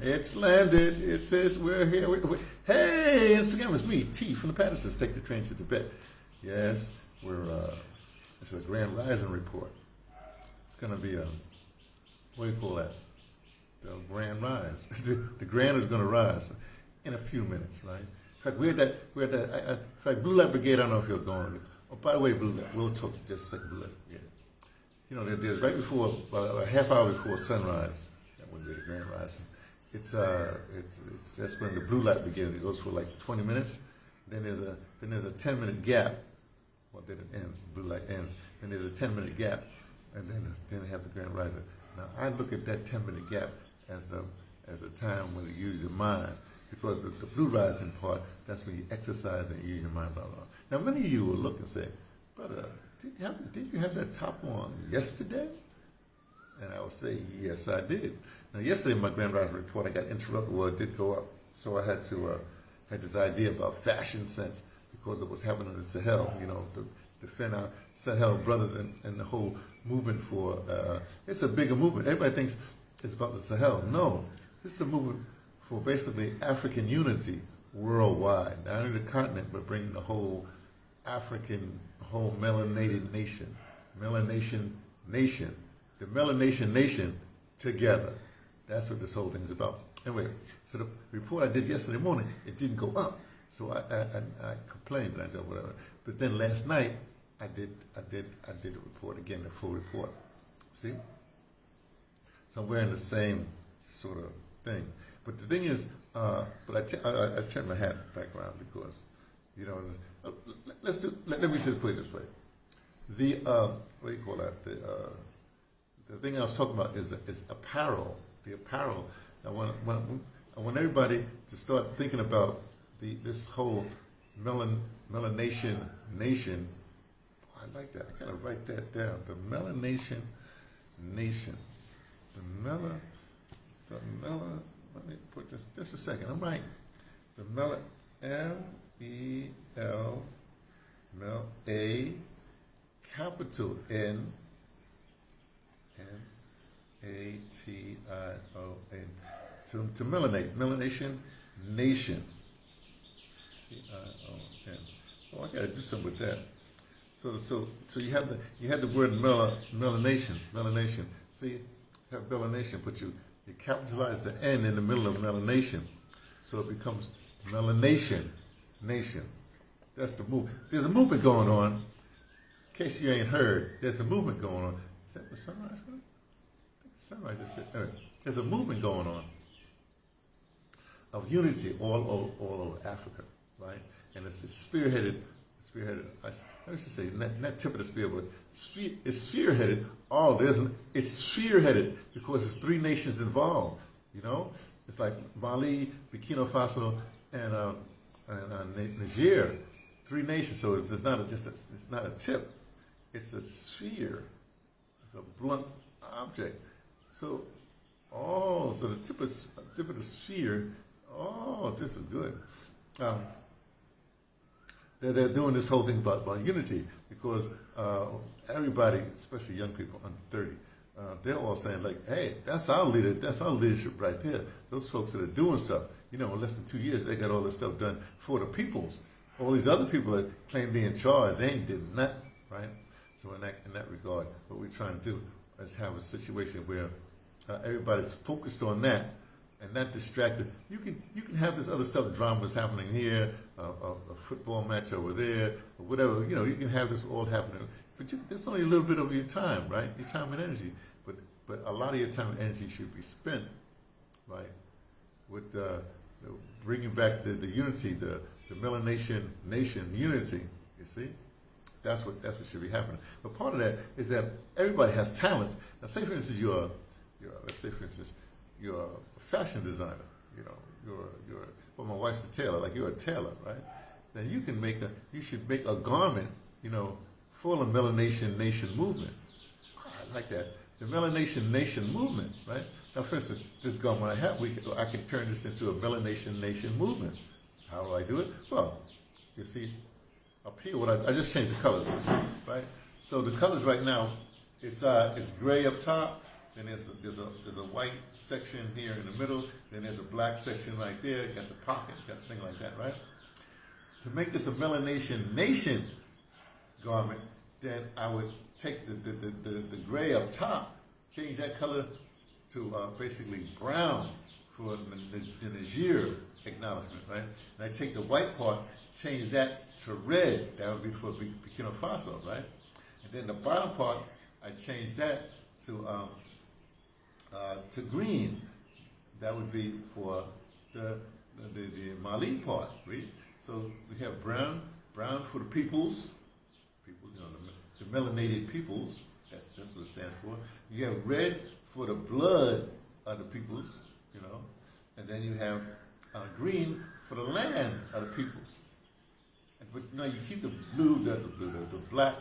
It's landed. It says we're here. Hey, Instagram, it's me, T from the Pattersons. Take the train to Tibet. Yes, it's a Grand Rising report. It's going to be what do you call that? The Grand Rise. the Grand is going to rise in a few minutes, right? In fact, in fact, Blue Light Brigade, I don't know if you're going. Oh, by the way, Blue Light, we'll talk just a second, Blue Light. Yeah. You know, there's right before, a half hour before sunrise, that would be the Grand Rising. It's that's when the Blue Light begins. It goes for like 20 minutes. Then there's a 10-minute gap. Well, then it ends. Blue light ends. Then there's a 10-minute gap, and then they have the Grand Rising. Now I look at that 10-minute gap as a time when you use your mind, because the Blue Rising part, that's when you exercise and use your mind. Blah blah. Now many of you will look and say, brother, did you have that top on yesterday? And I would say, yes, I did. Now, yesterday, in my Grand Rising report, I got interrupted. Well, it did go up. So I had this idea about fashion sense because of what's happening in Sahel, you know, to defend our Sahel brothers and the whole movement for, it's a bigger movement. Everybody thinks it's about the Sahel. No, this is a movement for basically African unity worldwide. Not only the continent, but bringing the whole African, whole melanated nation, MelaNation nation. The MelaNation nation together. That's what this whole thing is about. Anyway, so the report I did yesterday morning, it didn't go up. So I complained and I said whatever. But then last night I did the report again, the full report. See? So I'm wearing the same sort of thing. But the thing is, but I turned my hat back around because, you know, let me just put it this way. The what do you call that? The thing I was talking about is apparel. The apparel. I want everybody to start thinking about this whole MelaNation nation. Oh, I like that. I gotta write that down. The MelaNation nation. The let me put this just a second. I'm right. The A capital N A-T-I-O-N. To melanate, MelaNation nation. C-I-O-N. Oh, I got to do something with that. So you have the word MelaNation. See, you have MelaNation, but you capitalize the N in the middle of MelaNation, so it becomes MelaNation nation. That's the move. There's a movement going on. In case you ain't heard, there's a movement going on. Is that the sunrise? Sunrise. Anyway, there's a movement going on of unity all over Africa, right? And it's spearheaded. I should say not tip of the spear, but it's spearheaded. It's spearheaded because there's 3 nations involved. You know, it's like Mali, Burkina Faso, and Niger. 3 nations. So it's not it's not a tip. It's a sphere. It's a blunt object. So the tip of the sphere. Oh, this is good. They're doing this whole thing about unity because everybody, especially young people under 30, they're all saying like, hey, that's our leader, that's our leadership right there. Those folks that are doing stuff, you know, in less than 2 years, they got all this stuff done for the peoples. All these other people that claim to be in charge, they ain't did nothing, right? So in that regard, what we're trying to do is have a situation where everybody's focused on that and not distracted. You can have this other stuff, dramas happening here, a football match over there, or whatever. You know, you can have this all happening, but there's only a little bit of your time, right? Your time and energy. But a lot of your time and energy should be spent, right, with bringing back the unity, the MelaNation nation unity. You see. That's what should be happening. But part of that is that everybody has talents. Now, say for instance, you're a fashion designer. You know, well, my wife's a tailor. Like you're a tailor, right? Then you should make a garment, you know, for the MelaNation nation movement. Oh, I like that. The MelaNation nation movement, right? Now, for instance, this garment I have, I can turn this into a MelaNation nation movement. How do I do it? Well, you see. Up here, I just changed the colors, right? So the colors right now, it's gray up top, then there's a white section here in the middle, then there's a black section right there, got the pocket, got a thing like that, right? To make this a MelaNation Nation garment, then I would take the gray up top, change that color to basically brown for the Niger acknowledgement, right? And I take the white part, change that to red, that would be for Burkina Faso, right? And then the bottom part, I change that to green, that would be for the Mali part, right? So we have brown for the peoples, you know, the melanated peoples. That's what it stands for. You have red for the blood of the peoples, you know, and then you have green for the land of the peoples. But you know, you keep the blue, the black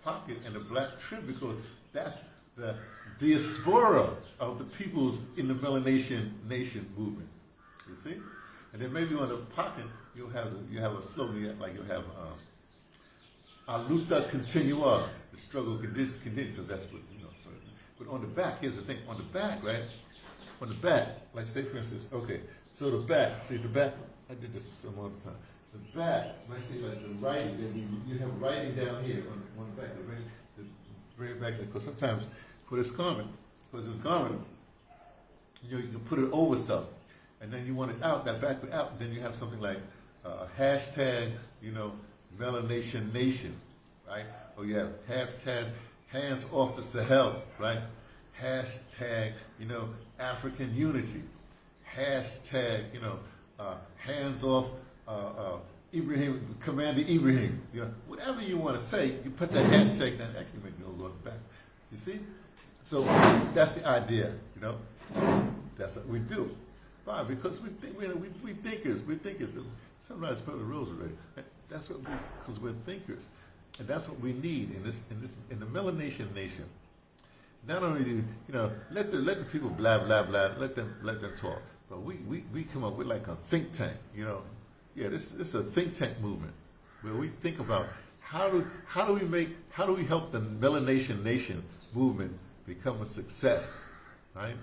pocket and the black trim because that's the diaspora of the peoples in the MelaNation Nation movement. You see? And then maybe on the pocket you have a slogan like you'll have "A luta continua," the struggle continues, because that's what you know. So, but on the back, here's the thing: on the back, right? On the back, like say for instance, okay, so the back, see the back. I did this some other time. The back, like say like the writing, then you have writing down here on the back, the very back, because sometimes for this garment, you know, you can put it over stuff, and then you want it out, that back out, and then you have something like hashtag, you know, MelaNation Nation, right? Or you have hashtag hands off the Sahel, right? Hashtag, you know, African unity. Hashtag, you know, hands off Ibrahim, Commander Ibrahim. You know, whatever you want to say, you put that hashtag down. Actually, make it go on the back. You see? So that's the idea. You know, that's what we do. Why? Because we think we thinkers. We thinkers. Somebody spelled the rules already. That's what because we're thinkers, and that's what we need in the MelaNation Nation. Not only do you know let the people blah blah blah, let them talk, but we come up with like a think tank. You know, yeah, this is a think tank movement where we think about how do we help the MelaNation Nation movement become a success, right?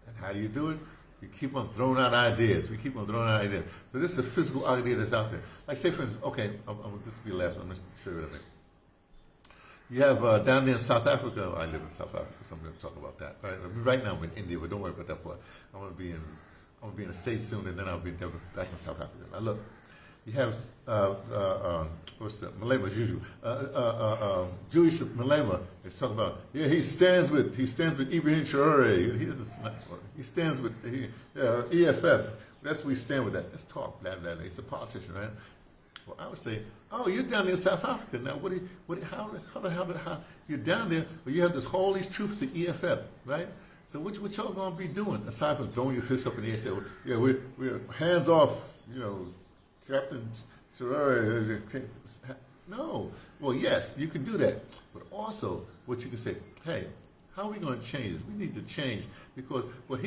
And how do you do it? You keep on throwing out ideas. We keep on throwing out ideas. So this is a physical idea that's out there. Like say for instance, okay, this will be the last one. I'm going to show you what I mean. You have down there in South Africa. I live in South Africa, so I'm going to talk about that. Right now I'm in India, but don't worry about that part. I'm going to be in the States soon, and then I'll be back in South Africa. Now look, you have what's that? Malema Juju. Jewish Malema is talking about. Yeah, he stands with Ibrahim Traore. He stands with EFF. That's where we stand with that. Let's talk. Blah blah blah. He's a politician, right? Well, I would say, oh, you're down there in South Africa now. How you're down there? Well, you have all these troops to EFF, right? So what y'all gonna be doing aside from throwing your fists up in the air and say, well, yeah, we're hands off, you know, Captain Traore? No. Well, yes, you can do that, but also what you can say, hey, how are we going to change this? We need to change because what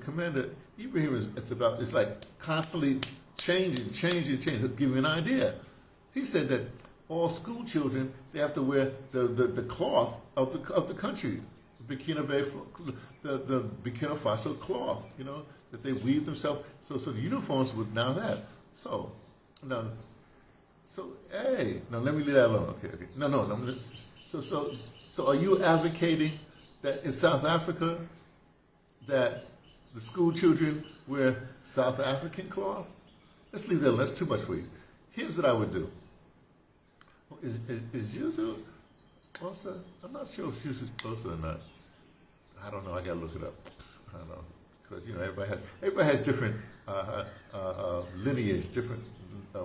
Commander Ibrahim it's about is like constantly changing. He'll give you an idea. He said that all school children, they have to wear the cloth of the country, the Burkina Faso cloth, you know, that they weave themselves. So the uniforms would now have. So hey, now let me leave that alone. Okay. No. So are you advocating that in South Africa that the school children wear South African cloth? Let's leave that alone. That's too much for you. Here's what I would do. Is Juju closer? I'm not sure if Juju's closer or not. I don't know. I gotta look it up. I don't know because you know everybody has different lineage, different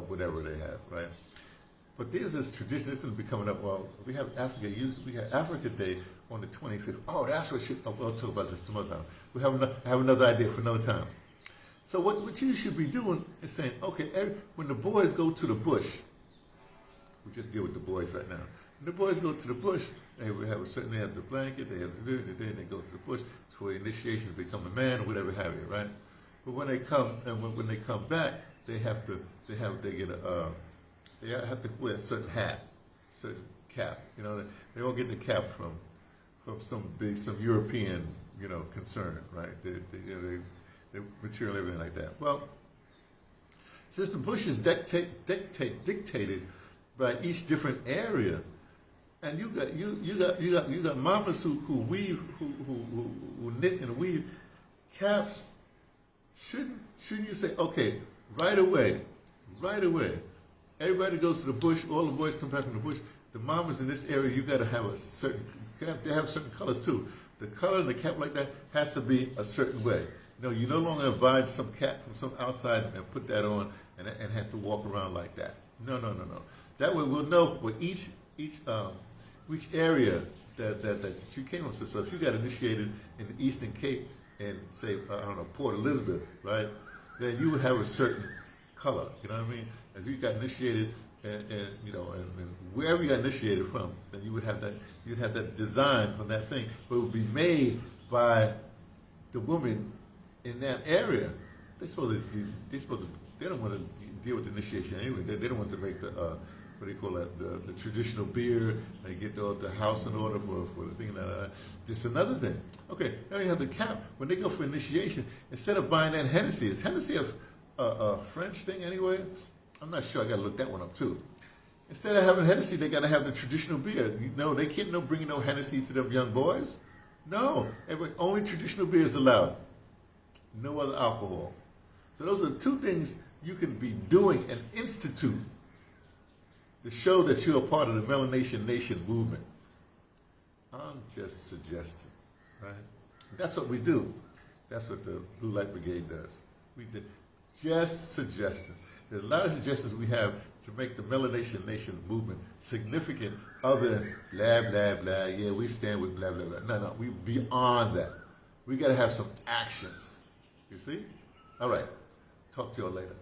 whatever they have, right? But there's this tradition that's going to be coming up. Well, we have Africa Day on the 25th. Oh, that's what we'll talk about this some other time. We have another idea for another time. So what you should be doing is saying, okay, when the boys go to the bush, we just deal with the boys right now. When the boys go to the bush, they have the blanket, they have they go to the bush for initiation to become a man or whatever have you, right? But when they come when they come back, they have to wear a certain hat, certain cap. You know, they all get the cap some European, concern, right? They material, everything like that. Well, since the bush is dictated by each different area, and you got mamas who weave, who knit and weave caps. Shouldn't you say, okay, right away, everybody goes to the bush, all the boys come back from the bush, the mamas in this area, you got to have they have certain colors too. The color in the cap like that has to be a certain way. No, you no longer buy some cap from some outside and put that on and have to walk around like that. No. That way we'll know what each area that you came from. So if you got initiated in the Eastern Cape and say, I don't know, Port Elizabeth, right, then you would have a certain color, you know what I mean? If you got initiated and wherever you got initiated from, then you'd have that design from that thing, but it would be made by the woman in that area. They don't want to deal with the initiation anyway. They don't want to make the what do you call that, the traditional beer. They get the house in order for the thing. Just another thing. Okay, now you have the cap. When they go for initiation, instead of buying that Hennessy, is Hennessy a French thing anyway? I'm not sure. I got to look that one up too. Instead of having Hennessy, they got to have the traditional beer. They can't bring no Hennessy to them young boys. No, only traditional beer is allowed. No other alcohol. So those are two things you can be doing and institute to show that you're a part of the MelaNation movement. I'm just suggesting, right? That's what we do. That's what the Blue Light Brigade does. We just suggesting. There's a lot of suggestions we have to make the MelaNation movement significant other than blah, blah, blah. Yeah, we stand with blah, blah, blah. No, we beyond that. We got to have some actions. You see? All right. Talk to y'all later.